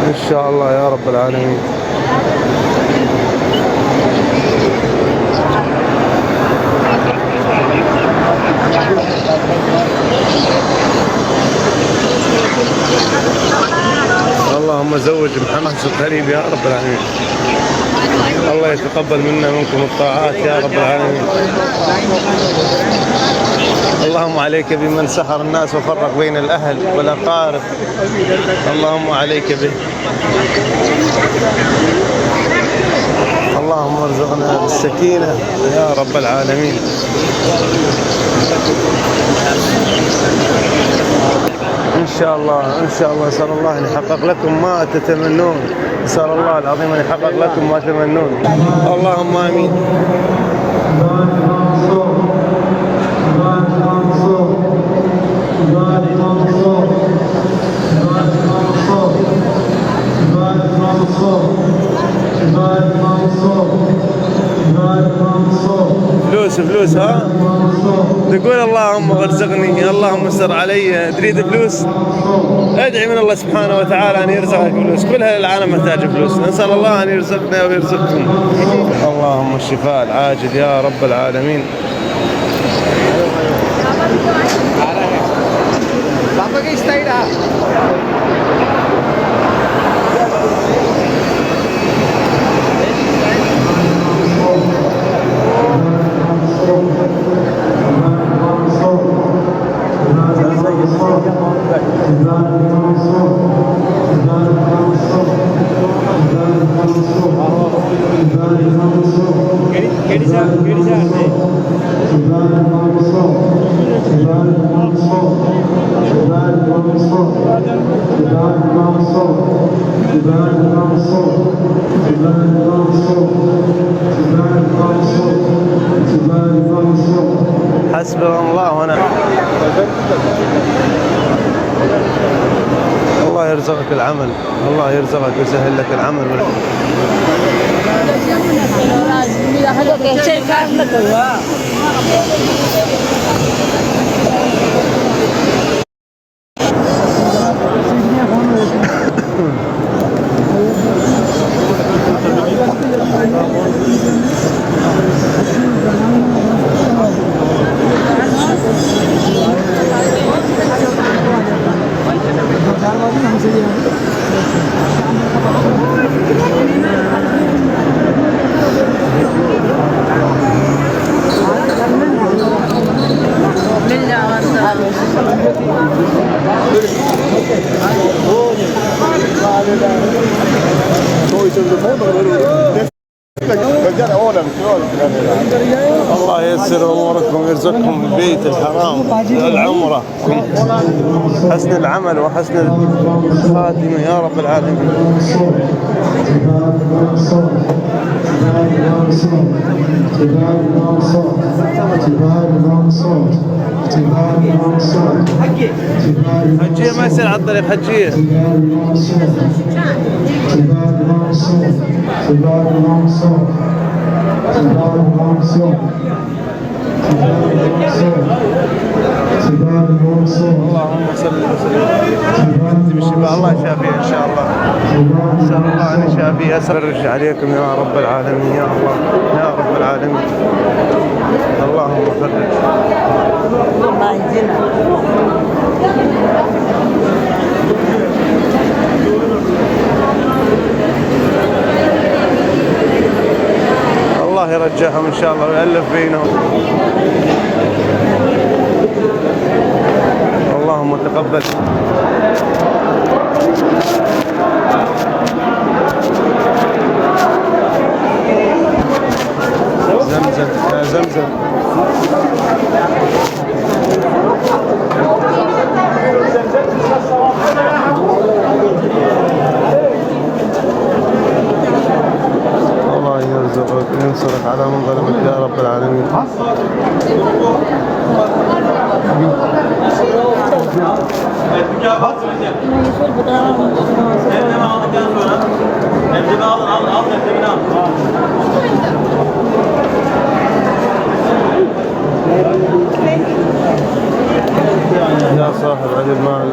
إن شاء الله يا رب العالمين. اللهم زوج محمد القريب يا رب العالمين. الله يتقبل منا ومنكم الطاعات يا رب العالمين. اللهم عليك بمن سحر الناس وفرق بين الأهل والأقارب، اللهم عليك به. اللهم ارزقنا بالسكينة يا رب العالمين. إن شاء الله إن شاء الله. أسأل الله أن يحقق لكم ما تتمنون، أسأل الله العظيم أن يحقق لكم ما تتمنون، اللهم آمين. فلوس ها؟ تقول اللهم ارزقني، اللهم استر علي، تريد فلوس؟ ادعي من الله سبحانه وتعالى ان يرزقك فلوس، كل هالعالم محتاج فلوس، نسأل الله ان يرزقنا ويرزقكم. اللهم الشفاء العاجل يا رب العالمين. حسبنا الله ونعم. الله يرزقك العمل، الله يرزقك ويسهل لك العمل. الله ييسر اموركم ويرزقكم البيت الحرام، العمره، حسن العمل وحسن الخاتمه يا رب العالمين. حجيه ما يصير على الطريق، حجيه. اللهم صل وسلم بالشفاء، الله يشافيه ان شاء الله. اسال الله ان يشافيه، اسرج عليكم يا رب العالمين، يا الله يا رب العالمين. اللهم فرج. الله يجزينا. الله يرجعهم ان شاء الله ويألف بينهم. اللهم تقبل. زمزم يا زمزم. الله يرزقك وينصرك على من ظلمك يا رب العالمين. يا صاحب عدي المال